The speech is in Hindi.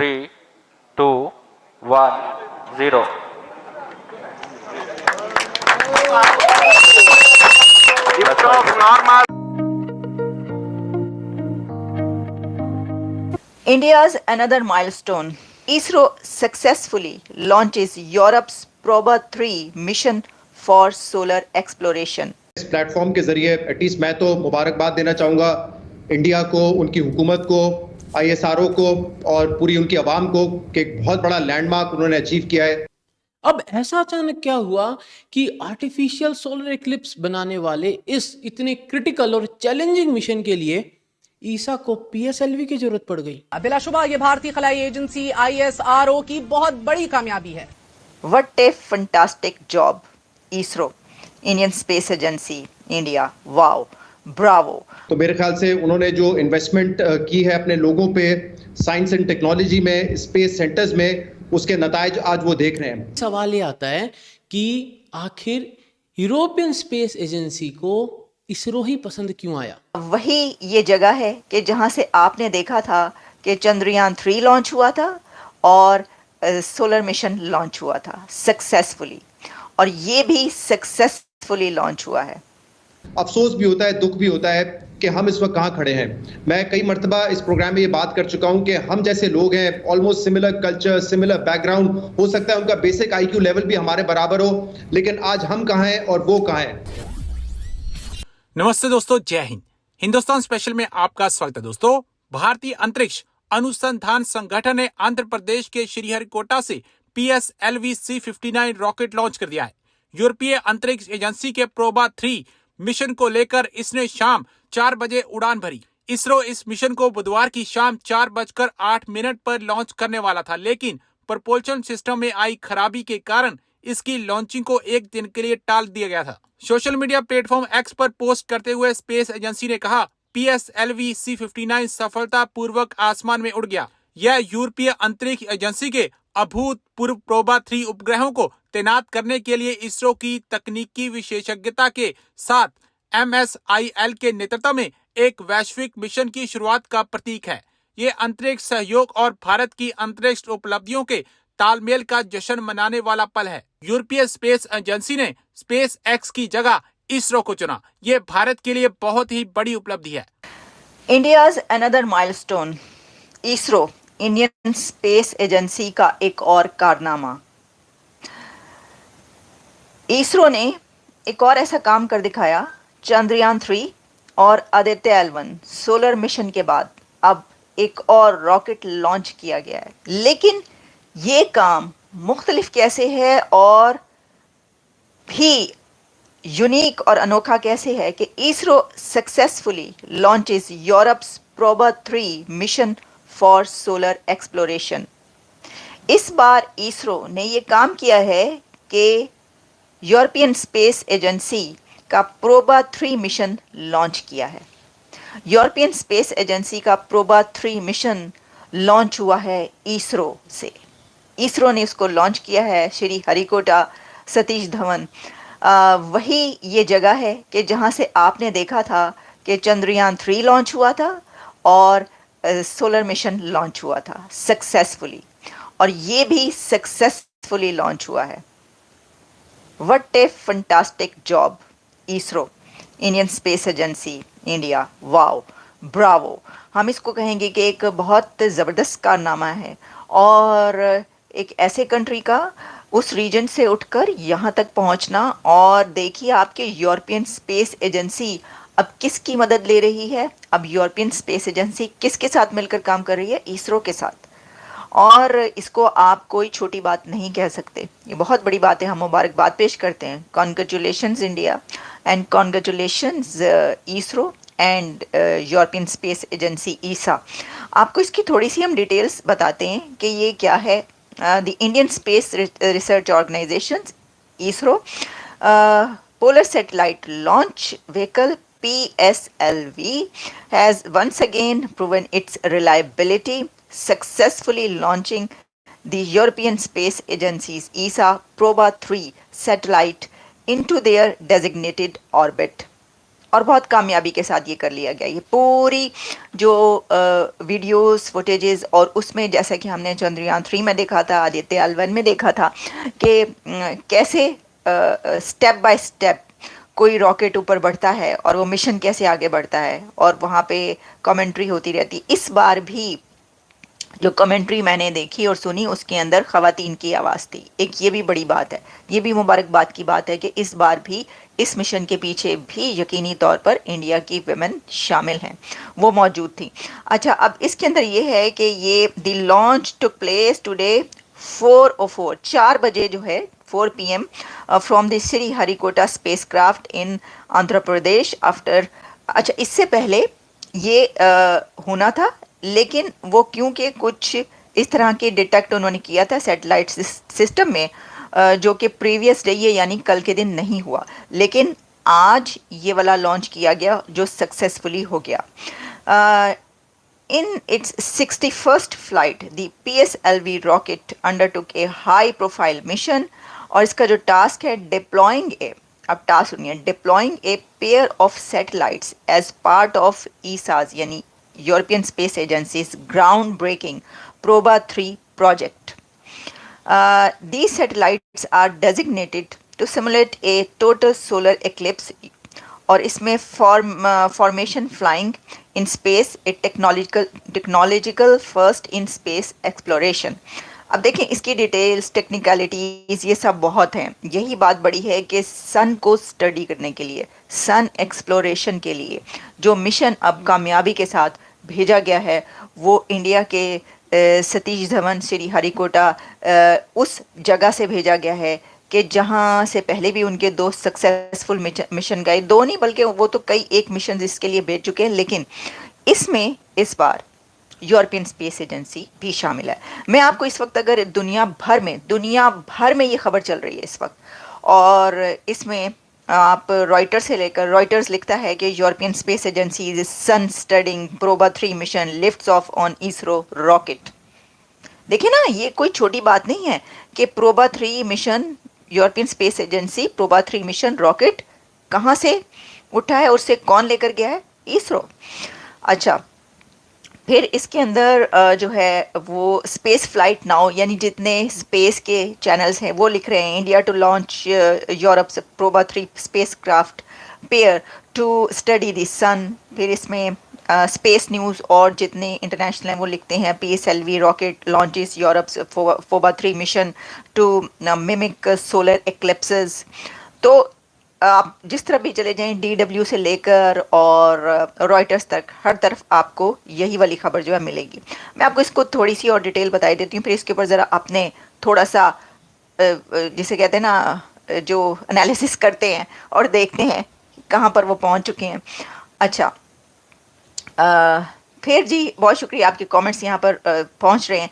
3, 2, 1, 0. Liftoff normal. India's another milestone. ISRO successfully launches Europe's Proba 3 mission for solar exploration. इस प्लेटफॉर्म के जरिए एटलीस्ट मैं तो मुबारकबाद देना चाहूँगा इंडिया को, उनकी हुकूमत को, आईएसआरओ को और पूरी उनकी आवाम को कि एक बहुत बड़ा लैंडमार्क उन्होंने अचीव किया है। अब ऐसा अचानक क्या हुआ कि आर्टिफिशियल सोलर इक्लिप्स बनाने वाले इस इतने क्रिटिकल और चैलेंजिंग मिशन के लिए ईसा को पीएसएलवी की जरूरत पड़ गई? बिलाशुबा ये भारतीय खलाई एजेंसी आईएसआरओ की बहुत बड़ी कामयाबी है। What a fantastic job, ISRO, Indian Space Agency, India. Wow, bravo. तो मेरे ख्याल से उन्होंने जो इन्वेस्टमेंट की है अपने लोगों पे साइंस एंड टेक्नोलॉजी में, स्पेस सेंटर्स में, उसके नतायज आज वो देख रहे हैं। सवाल ये आता है कि आखिर यूरोपियन स्पेस एजेंसी को इसरो ही पसंद क्यों आया? वही ये जगह है कि जहां से आपने देखा था कि चंद्रयान 3 लॉन्च हुआ था और सोलर मिशन लॉन्च हुआ था सक्सेसफुली, और ये भी सक्सेसफुली लॉन्च हुआ है। अफसोस भी होता है, दुख भी होता है कि हम इस वक्त कहाँ खड़े हैं। मैं कई मरतबा इस प्रोग्राम में ये बात कर चुका हूँ कि हम जैसे लोग हैं, almost similar culture, similar background, हो सकता है उनका बेसिक आईक्यू लेवल भी हमारे बराबर हो, लेकिन आज हम कहाँ हैं और वो कहाँ हैं। नमस्ते दोस्तों, जय हिंद। हिंदुस्तान स्पेशल में आपका स्वागत है। दोस्तों, भारतीय अंतरिक्ष अनुसंधान संगठन ने आंध्र प्रदेश के श्रीहरिकोटा से PSLV C-59 रॉकेट लॉन्च कर दिया है। यूरोपीय अंतरिक्ष एजेंसी के प्रोबा 3 मिशन को लेकर इसने शाम 4 बजे उड़ान भरी। इसरो इस मिशन को बुधवार की शाम 4:08 पर लॉन्च करने वाला था, लेकिन प्रपोल्शन सिस्टम में आई खराबी के कारण इसकी लॉन्चिंग को एक दिन के लिए टाल दिया गया था। सोशल मीडिया प्लेटफॉर्म एक्स पर पोस्ट करते हुए स्पेस एजेंसी ने कहा, PSLV C-59 सफलतापूर्वक आसमान में उड़ गया। यह यूरोपीय अंतरिक्ष एजेंसी के अभूतपूर्व प्रोबा 3 उपग्रहों को तैनात करने के लिए इसरो की तकनीकी विशेषज्ञता के साथ MSIL के नेतृत्व में एक वैश्विक मिशन की शुरुआत का प्रतीक है। ये अंतरिक्ष सहयोग और भारत की अंतरिक्ष उपलब्धियों के तालमेल का जश्न मनाने वाला पल है। यूरोपीय स्पेस एजेंसी ने स्पेस एक्स की जगह इसरो को चुना। ये भारत के लिए बहुत ही बड़ी उपलब्धि है। India's another milestone, ISRO, Indian space agency का एक और कारनामा। इसरो ने एक और ऐसा काम कर दिखाया। चंद्रयान 3 और आदित्य L1 सोलर मिशन के बाद अब एक और रॉकेट लॉन्च किया गया है, लेकिन ये काम मुख्तलिफ कैसे है और भी यूनिक और अनोखा कैसे है कि ISRO successfully launches Europe's PROBA 3 mission for solar exploration. इस बार इसरो ने ये काम किया है कि यूरोपियन स्पेस एजेंसी का प्रोबा 3 मिशन लॉन्च किया है। यूरोपियन स्पेस एजेंसी का प्रोबा 3 मिशन लॉन्च हुआ है इसरो से। इसरो ने उसको लॉन्च किया है श्री हरिकोटा सतीश धवन। वही ये जगह है कि जहाँ से आपने देखा था कि चंद्रयान 3 लॉन्च हुआ था और सोलर मिशन लॉन्च हुआ था सक्सेसफुली, और ये भी सक्सेसफुली लॉन्च हुआ है। What A fantastic job, ISRO, Indian space agency, India. Wow, Bravo. हम इसको कहेंगे कि एक बहुत ज़बरदस्त कारनामा है, और एक ऐसे कंट्री का उस रीजन से उठकर यहाँ तक पहुँचना। और देखिए आपके यूरोपियन स्पेस एजेंसी अब किसकी मदद ले रही है। अब यूरोपियन स्पेस एजेंसी किसके साथ मिलकर काम कर रही है? इसरो के साथ। और इसको आप कोई छोटी बात नहीं कह सकते, ये बहुत बड़ी बात है। हम मुबारकबाद पेश करते हैं। Congratulations India and congratulations ISRO and European space agency ESA. आपको इसकी थोड़ी सी हम डिटेल्स बताते हैं कि ये क्या है। The Indian Space Research Organization, ISRO, Polar Satellite Launch Vehicle PSLV has once again proven its reliability, successfully launching the European Space Agency's ESA Proba 3 satellite into their designated orbit. और बहुत कामयाबी के साथ ये कर लिया गया। ये पूरी जो वीडियोस फुटेजेस, और उसमें जैसा कि हमने चंद्रयान 3 में देखा था, आदित्य L1 में देखा था कि कैसे स्टेप बाय स्टेप कोई रॉकेट ऊपर बढ़ता है और वो मिशन कैसे आगे बढ़ता है, और वहाँ पे कमेंट्री होती रहती। इस बार भी जो कमेंट्री मैंने देखी और सुनी उसके अंदर ख़वातीन की आवाज़ थी। एक ये भी बड़ी बात है, ये भी मुबारकबाद की बात है कि इस बार भी इस मिशन के पीछे भी यकीनी तौर पर इंडिया की वुमेन शामिल हैं, वो मौजूद थी। अच्छा, अब इसके अंदर ये है कि ये the launch took place today 4:04, 4 बजे जो है 4 PM from the Shri Harikota space craft in Andhra Pradesh after. अच्छा, इससे पहले ये होना था, लेकिन वो क्योंकि कुछ इस तरह के डिटेक्ट उन्होंने किया था सैटेलाइट सिस्टम में, जो कि प्रीवियस डे ये यानी कल के दिन नहीं हुआ, लेकिन आज ये वाला लॉन्च किया गया जो सक्सेसफुली हो गया। In its 61st flight, the PSLV rocket undertook a high-profile mission, और इसका जो टास्क है deploying a, अब टास्क सुनिए, deploying a pair of satellites as part of ESA's यानी European Space Agency's ground-breaking Proba 3 project. These satellites are designated to simulate a total solar eclipse, और इसमें formation flying in space, A technological first in space exploration. अब देखें इसकी डिटेल्स, टेक्निकलिटीज़, ये सब बहुत हैं। यही बात बड़ी है कि सन को स्टडी करने के लिए, सन एक्सप्लोरेशन के लिए जो मिशन अब कामयाबी के साथ भेजा गया है, वो इंडिया के सतीश धवन श्री हरिकोटा उस जगह से भेजा गया है कि जहाँ से पहले भी उनके 2 सक्सेसफुल मिशन गए, 2 नहीं बल्कि वो तो कई एक मिशन इसके लिए भेज चुके हैं, लेकिन इसमें इस बार यूरोपियन स्पेस एजेंसी भी शामिल है। मैं आपको इस वक्त अगर दुनिया भर में ये खबर चल रही है इस वक्त, और इसमें आप रॉयटर्स से लेकर, रॉयटर्स लिखता है कि European space agency is sun studying Proba 3 mission lifts off on ISRO rocket. देखिए ना, ये कोई छोटी बात नहीं है कि Proba 3 mission, European space agency Proba 3 mission rocket कहाँ से उठा है, उससे कौन लेकर गया है? इसरो। अच्छा, फिर इसके अंदर जो है वो स्पेस फ्लाइट नाउ, यानी जितने स्पेस के चैनल्स हैं वो लिख रहे हैं India to launch Europe Proba 3 spacecraft pair to study the sun. फिर इसमें स्पेस न्यूज़ और जितने इंटरनेशनल हैं वो लिखते हैं PSLV rocket launches Europe Proba 3 mission to mimic solar eclipses. तो आप जिस तरफ भी चले जाएं, DW से लेकर और रॉयटर्स तक, हर तरफ आपको यही वाली खबर जो है मिलेगी। मैं आपको इसको थोड़ी सी और डिटेल बता देती हूँ, फिर इसके ऊपर ज़रा आपने थोड़ा सा जिसे कहते हैं ना, जो एनालिसिस करते हैं और देखते हैं कहाँ पर वो पहुँच चुके हैं। अच्छा, फिर जी बहुत शुक्रिया, आपके कमेंट्स यहाँ पर पहुँच रहे हैं।